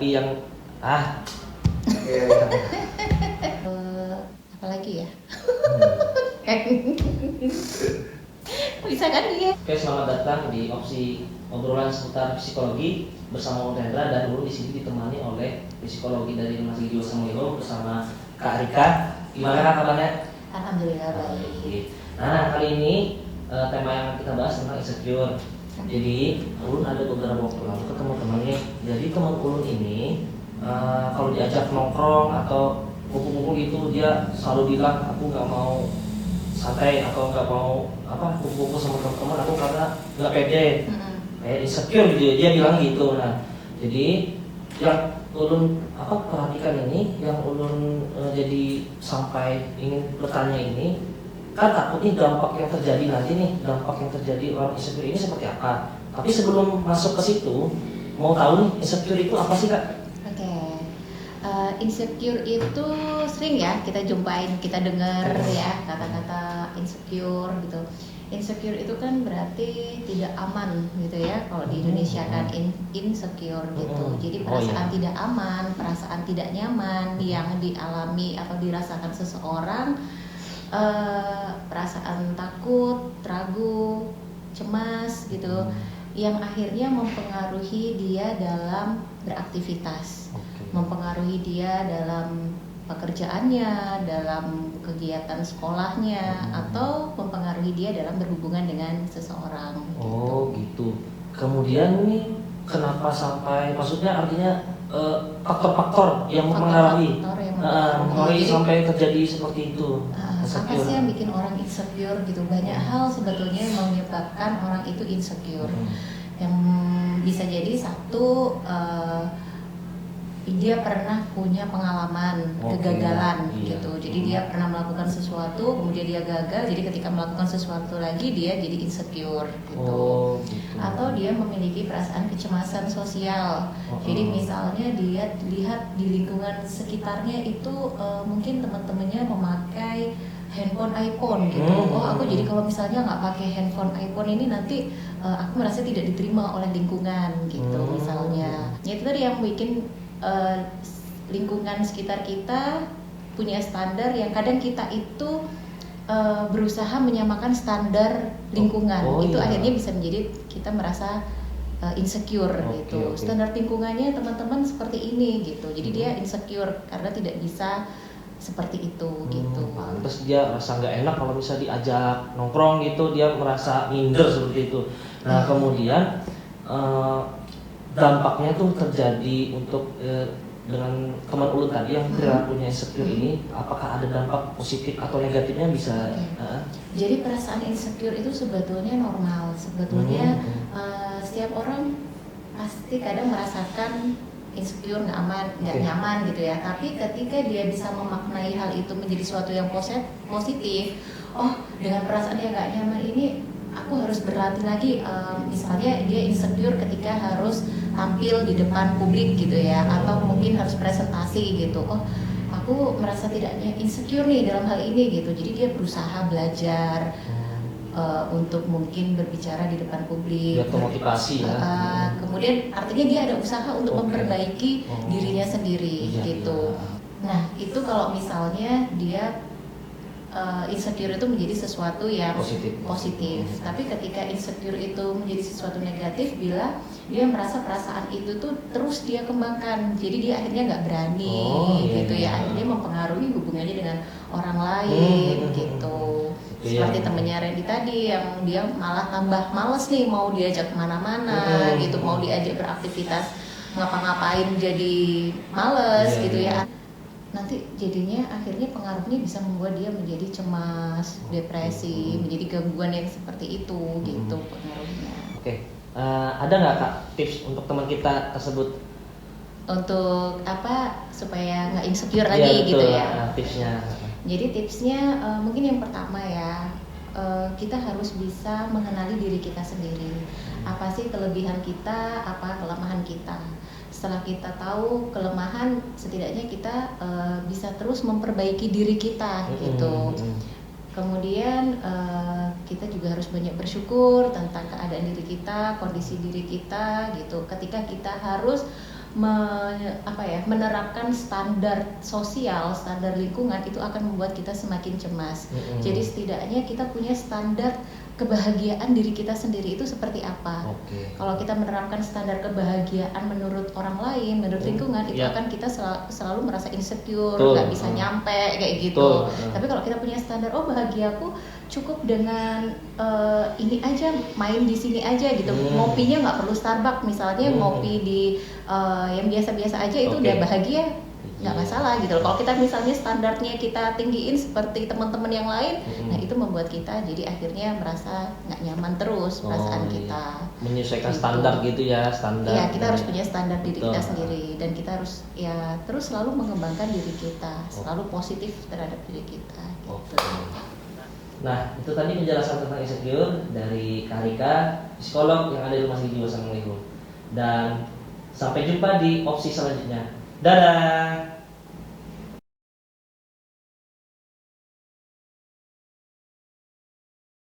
menghadapi yang apalagi ya? Bisa kan dia? Oke, selamat datang di opsi obrolan seputar psikologi bersama Om Hendra, dan dulu di sini ditemani oleh psikologi dari Mas Gidio Samuelo bersama Kak Rika. Gimana Kak kabarnya? Alhamdulillah baik. Nah, kali ini tema yang kita bahas tentang insecure. Jadi Ulun ada beberapa waktu lalu ketemu temannya. Jadi teman Ulun ini kalau diajak nongkrong atau kumpul-kumpul gitu, dia selalu bilang aku nggak mau santai atau nggak mau kumpul-kumpul sama teman-teman aku karena nggak pede, kayak insecure gitu. Dia bilang gitu. Nah, jadi yang Ulun perhatikan ini, yang Ulun jadi sampai ingin bertanya ini, kan takutnya dampak yang terjadi nanti nih, dampak yang terjadi orang insecure ini seperti apa. Tapi sebelum masuk ke situ, mau tahu nih insecure itu apa sih Kak? Oke. Insecure itu sering ya kita jumpain, kita dengar ya kata-kata insecure gitu. Insecure itu kan berarti tidak aman gitu ya, kalau di Indonesia kan insecure gitu. Jadi perasaan tidak aman, perasaan tidak nyaman yang dialami atau dirasakan seseorang, perasaan takut, ragu, cemas gitu, yang akhirnya mempengaruhi dia dalam beraktivitas, mempengaruhi dia dalam pekerjaannya, dalam kegiatan sekolahnya, atau mempengaruhi dia dalam berhubungan dengan seseorang. Oh gitu. Kemudian nih kenapa sampai, maksudnya artinya faktor-faktor yang mempengaruhi sampai terjadi seperti itu. Apa sih yang bikin orang insecure gitu? Banyak hal sebetulnya yang menyebabkan orang itu insecure. Yang bisa jadi satu, dia pernah punya pengalaman kegagalan gitu. Jadi dia pernah melakukan sesuatu, kemudian dia gagal, jadi ketika melakukan sesuatu lagi dia jadi insecure gitu. Atau dia memiliki perasaan kecemasan sosial. Jadi misalnya dia lihat di lingkungan sekitarnya itu mungkin teman-temannya memakai handphone iPhone gitu. Oh, aku jadi kalau misalnya nggak pakai handphone iPhone ini nanti aku merasa tidak diterima oleh lingkungan gitu misalnya. Ya itu tadi yang bikin lingkungan sekitar kita punya standar yang kadang kita itu berusaha menyamakan standar lingkungan. Itu akhirnya bisa menjadi kita merasa insecure gitu. Standar lingkungannya teman-teman seperti ini gitu. Jadi dia insecure karena tidak bisa seperti itu gitu. Terus dia merasa nggak enak kalau bisa diajak nongkrong gitu, dia merasa minder seperti itu. Nah kemudian dampaknya tuh terjadi untuk dengan teman Ulun tadi yang perilakunya insecure ini, apakah ada dampak positif atau negatifnya bisa? Jadi perasaan insecure itu sebetulnya normal. Sebetulnya setiap orang pasti kadang merasakan insecure, nggak aman, nggak nyaman gitu ya. Tapi ketika dia bisa memaknai hal itu menjadi sesuatu yang positif, oh dengan perasaan yang nggak nyaman ini aku harus berlatih lagi. Misalnya dia insecure ketika harus tampil di depan publik gitu ya, atau mungkin harus presentasi gitu. Oh aku merasa tidaknya insecure nih dalam hal ini gitu. Jadi dia berusaha belajar untuk mungkin berbicara di depan publik. Dia termotivasi ya. Kemudian artinya dia ada usaha untuk memperbaiki dirinya sendiri gitu. Nah itu kalau misalnya dia insecure itu menjadi sesuatu yang positif. Tapi ketika insecure itu menjadi sesuatu negatif, bila dia merasa perasaan itu tuh terus dia kembangkan, jadi dia akhirnya nggak berani gitu ya, akhirnya mempengaruhi hubungannya dengan orang lain gitu. Seperti temennya Randy tadi yang dia malah tambah males nih mau diajak kemana-mana gitu, mau diajak beraktivitas ngapa-ngapain jadi males gitu ya. Nanti jadinya akhirnya pengaruhnya bisa membuat dia menjadi cemas, depresi, menjadi gangguan yang seperti itu gitu pengaruhnya. Ada nggak Kak tips untuk teman kita tersebut? Untuk apa supaya nggak insecure lagi gitu ya? Tipsnya. Jadi tipsnya mungkin yang pertama ya, kita harus bisa mengenali diri kita sendiri. Apa sih kelebihan kita, apa kelemahan kita. Setelah kita tahu kelemahan, setidaknya kita bisa terus memperbaiki diri kita gitu. Kemudian kita juga harus banyak bersyukur tentang keadaan diri kita, kondisi diri kita gitu. Ketika kita harus menerapkan standar sosial, standar lingkungan itu akan membuat kita semakin cemas. Jadi setidaknya kita punya standar kebahagiaan diri kita sendiri itu seperti apa. Kalau kita menerapkan standar kebahagiaan menurut orang lain, menurut lingkungan, itu akan kita selalu merasa insecure, nggak bisa nyampe kayak gitu. Tapi kalau kita punya standar, oh bahagiaku cukup dengan ini aja, main di sini aja gitu. Ngopinya nggak perlu Starbucks misalnya, ngopi di yang biasa-biasa aja itu udah bahagia, nggak masalah gitu. Kalau kita misalnya standarnya kita tinggiin seperti teman-teman yang lain, nah itu membuat kita jadi akhirnya merasa nggak nyaman terus perasaan kita. Menyesuaikan gitu. standar gitu ya, standar. Iya, kita harus punya standar diri kita sendiri, dan kita harus ya terus selalu mengembangkan diri kita, selalu positif terhadap diri kita. Gitu. Nah, itu tadi penjelasan tentang insecure dari Kak Rika, psikolog yang ada di Rumah Sakit Jiwa Samanglihun. Dan sampai jumpa di opsi selanjutnya. Dadah.